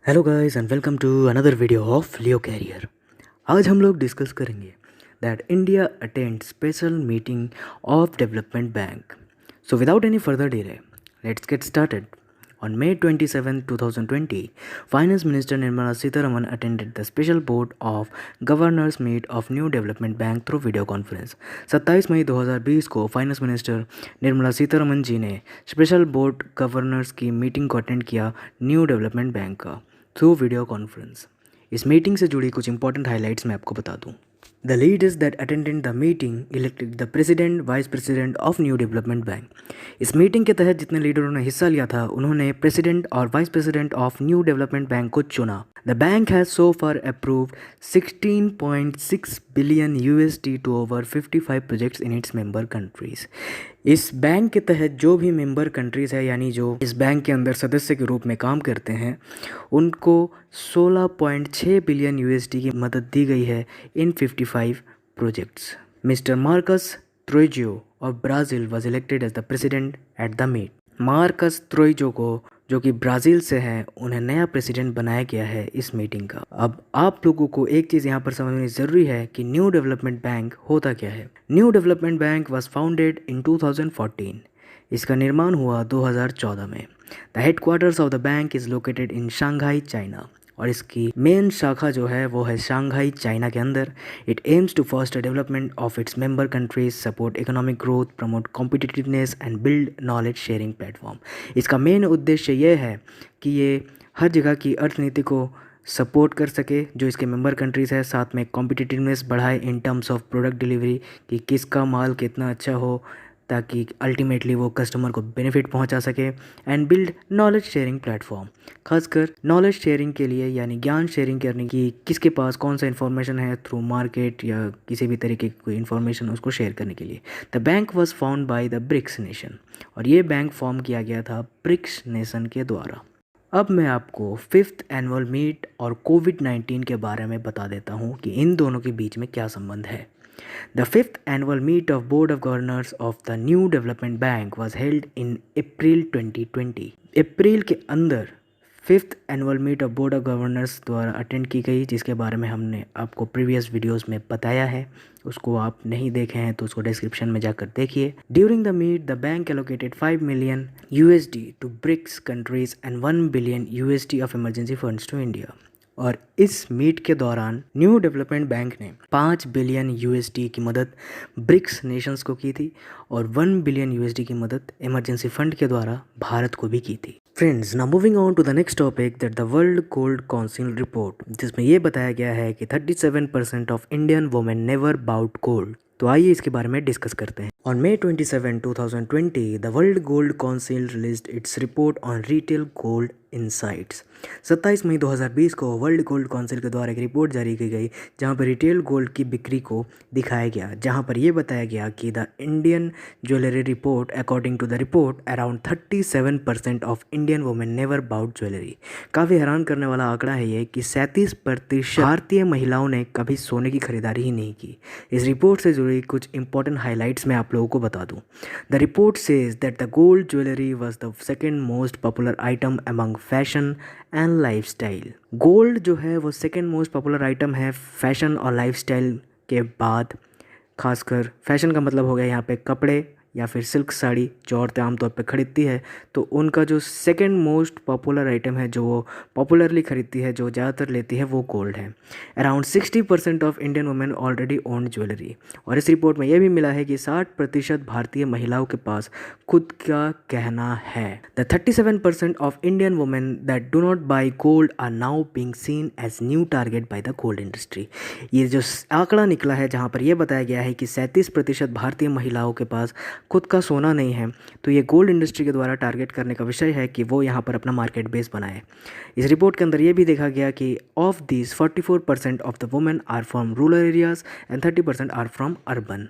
Hello guys and welcome to another video of Leo career. आज हम लोग discuss करेंगे that India attend special meeting of development bank. So without any further delay let's get started. On May 27, 2020, Finance Minister Nirmala Sitharaman attended the special board of governors meet of New Development Bank through video conference। 27 मई 2020 को finance minister Nirmala Sitharaman जी ने special board governors की meeting को attend किया new development bank का through video conference. इस meeting से जुड़ी कुछ इंपॉर्टेंट हाइलाइट्स मैं आपको बता दूं। The leaders that attended the meeting elected the president, vice president of New Development Bank। इस मीटिंग के तहत जितने लीडरों ने हिस्सा लिया था उन्होंने प्रेसिडेंट और vice president of new development bank को चुना। The bank has so far approved 16.6 billion USD to over 55 projects in its member countries। इस बैंक के तहत जो भी मेंबर कंट्रीज़ है यानी जो इस बैंक के अंदर सदस्य के रूप में काम करते हैं उनको 16.6 बिलियन USD की मदद दी गई है इन 55 projects. Mister Marcos Troyjo of Brazil was elected as the president at the meet. Marcos Troyjo को जो कि ब्राज़ील से हैं उन्हें नया प्रेसिडेंट बनाया गया है इस मीटिंग का। अब आप लोगों को एक चीज़ यहाँ पर समझनी ज़रूरी है कि न्यू डेवलपमेंट बैंक होता क्या है। New development bank was founded in 2014। इसका निर्माण हुआ 2014 में। The headquarters of the bank is located in Shanghai China और इसकी मेन शाखा जो है वो है शंघाई चाइना के अंदर। It aims to foster development of its member countries, support economic growth, promote competitiveness and build knowledge sharing platform. इसका मेन उद्देश्य ये है कि ये हर जगह की अर्थनीति को सपोर्ट कर सके जो इसके मेंबर कंट्रीज़ है, साथ में कॉम्पिटिटिवनेस बढ़ाए in terms of product delivery कि किसका माल कितना अच्छा हो ताकि अल्टीमेटली वो कस्टमर को बेनिफिट पहुंचा सके, and build knowledge sharing platform, खासकर नॉलेज शेयरिंग के लिए यानी ज्ञान शेयरिंग करने की किसके पास कौन सा इन्फॉर्मेशन है थ्रू मार्केट या किसी भी तरीके की कोई इन्फॉर्मेशन उसको शेयर करने के लिए। The bank was found by the BRICS nation और ये बैंक फॉर्म किया गया था ब्रिक्स नेशन के द्वारा। अब मैं आपको 5th एनुअल मीट और कोविड-19 के बारे में बता देता हूँ कि इन दोनों के बीच में क्या संबंध है। The 5th annual meet of Board of Governors of the New Development Bank was held in April 2020। अप्रैल के अंदर 5th annual meet of board of governors द्वारा अटेंड की गई, जिसके बारे में हमने आपको प्रीवियस वीडियोस में बताया है। उसको आप नहीं देखे हैं तो उसको डिस्क्रिप्शन में जाकर देखिए। During the meet the bank allocated 5 million USD to BRICS countries and 1 billion USD of emergency funds to India. और इस मीट के दौरान न्यू डेवलपमेंट बैंक ने 5 बिलियन USD की मदद ब्रिक्स नेशंस को की थी और 1 बिलियन USD की मदद इमरजेंसी फंड के द्वारा भारत को भी की थी। Friends, now moving on to the next topic that the world gold council report, जिसमें ये बताया गया है कि 37% of Indian women never bought gold. तो आइए इसके बारे में डिस्कस करते हैं। On May 27, 2020, the World Gold Council released its report on retail gold insights। 27 मई 2020 को वर्ल्ड गोल्ड काउंसिल के द्वारा एक रिपोर्ट जारी की गई जहां पर रिटेल गोल्ड की बिक्री को दिखाया गया, जहां पर यह बताया गया कि the Indian jewellery report, according to the report around 37% of Indian women never bought jewellery. काफ़ी हैरान करने वाला आंकड़ा है ये कि 37% भारतीय महिलाओं ने कभी सोने की खरीदारी ही नहीं की। इस रिपोर्ट से जुड़ी कुछ इंपॉर्टेंट हाईलाइट्स मैं आप लोगों को बता दूं। The report says that the gold jewellery was the second most popular item among fashion and lifestyle. Gold जो है वो सेकेंड मोस्ट पॉपुलर आइटम है फैशन और लाइफस्टाइल के बाद। खासकर फैशन का मतलब हो गया यहाँ पे कपड़े या फिर सिल्क साड़ी जो औरतें आमतौर पे खरीदती है, तो उनका जो सेकेंड मोस्ट पॉपुलर आइटम है जो वो पॉपुलरली खरीदती है, जो ज़्यादातर लेती है, वो गोल्ड है। Around 60% of Indian women already own jewellery. और इस रिपोर्ट में यह भी मिला है कि 60% भारतीय महिलाओं के पास खुद का गहना है। The 37% of Indian women that do not buy gold are now being seen as new target by the gold industry. ये जो आंकड़ा निकला है जहाँ पर यह बताया गया है कि 37% भारतीय महिलाओं के पास खुद का सोना नहीं है, तो ये गोल्ड इंडस्ट्री के द्वारा टारगेट करने का विषय है कि वो यहाँ पर अपना मार्केट बेस बनाए। इस रिपोर्ट के अंदर ये भी देखा गया कि of this 44% of the women are from rural areas and 30% are from urban.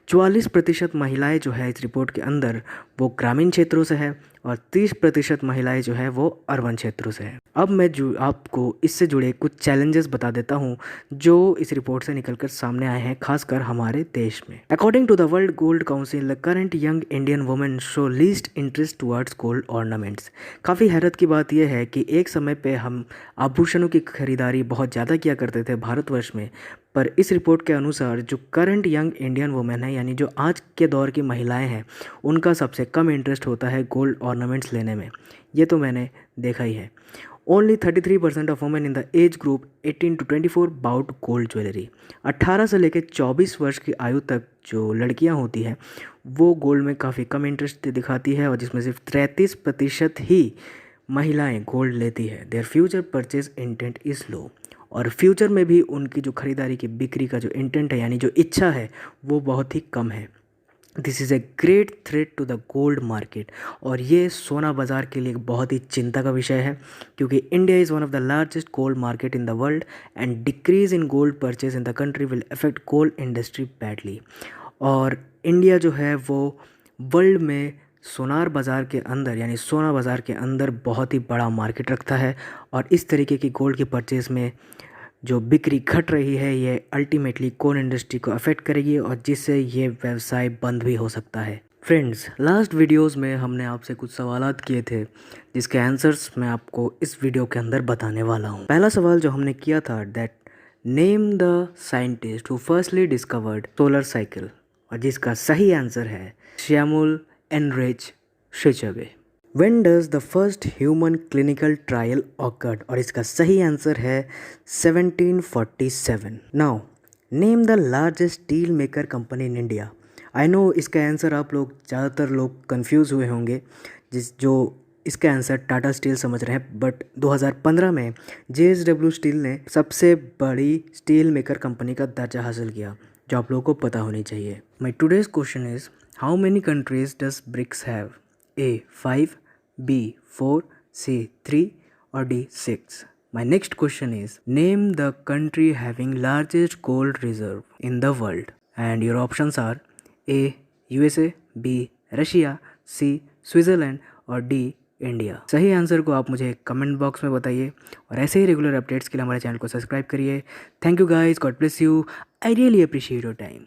44% महिलाएं जो है इस रिपोर्ट के अंदर वो ग्रामीण क्षेत्रों से है और 30% महिलाएं जो है वो अर्बन क्षेत्रों से हैं। अब मैं आपको इससे जुड़े कुछ चैलेंजेस बता देता हूँ जो इस रिपोर्ट से निकलकर सामने आए हैं, खासकर हमारे देश में। According to the world gold council, the current young Indian women show least interest towards gold ornaments. काफ़ी हैरत की बात यह है कि एक समय पे हम आभूषणों की खरीदारी बहुत ज़्यादा किया करते थे भारतवर्ष में, पर इस रिपोर्ट के अनुसार जो करंट यंग इंडियन वुमेन है, यानी जो आज के दौर की महिलाएं हैं, उनका सबसे कम इंटरेस्ट होता है गोल्ड ऑर्नामेंट्स लेने में। ये तो मैंने देखा ही है। Only 33% of women in the age group 18 to 24 bought gold jewellery. 18 से लेकर 24 वर्ष की आयु तक जो लड़कियां होती हैं वो गोल्ड में काफ़ी कम इंटरेस्ट दिखाती है, और जिसमें सिर्फ 33% ही महिलाएं गोल्ड लेती है। Their future purchase intent is low, और फ्यूचर में भी उनकी जो खरीदारी की बिक्री का जो इंटेंट है, यानी जो इच्छा है, वो बहुत ही कम है। This is a great threat to the gold market, और ये सोना बाज़ार के लिए एक बहुत ही चिंता का विषय है, क्योंकि India is one of the largest gold market in the world and decrease in gold purchase in the country will affect gold industry badly. और इंडिया जो है वो वर्ल्ड में सोनार बाज़ार के अंदर, यानी सोना बाज़ार के अंदर बहुत ही बड़ा मार्केट रखता है, और इस तरीके की गोल्ड की परचेज़ में जो बिक्री घट रही है ये अल्टीमेटली गोल्ड इंडस्ट्री को अफेक्ट करेगी, और जिससे ये व्यवसाय बंद भी हो सकता है। फ्रेंड्स, लास्ट वीडियोस में हमने आपसे कुछ सवालात किए थे जिसके आंसर्स मैं आपको इस वीडियो के अंदर बताने वाला हूँ। पहला सवाल जो हमने किया था, that name the scientist who firstly discovered solar cycle, और जिसका सही आंसर है Shyamal enrich शिचबे। When does the first human clinical trial occurred? और इसका सही आंसर है 1747। Now, name the largest steel maker company in India. I know इसका answer आप लोग ज़्यादातर लोग कंफ्यूज हुए होंगे, जो इसका आंसर टाटा स्टील समझ रहे हैं, बट 2015 में JSW स्टील ने सबसे बड़ी स्टील मेकर कंपनी का दर्जा हासिल किया, जो आप लोगों को पता होनी चाहिए। My today's question is, how many countries does BRICS have? A 5, B 4, C 3 or D 6? My next question is, name the country having largest gold reserve in the world, and your options are A USA, B Russia, C Switzerland और D India. सही answer को आप मुझे comment box में बताइए, और ऐसे ही regular updates के लिए हमारे चैनल को सब्सक्राइब करिए। Thank you guys, God bless you, I really appreciate your time.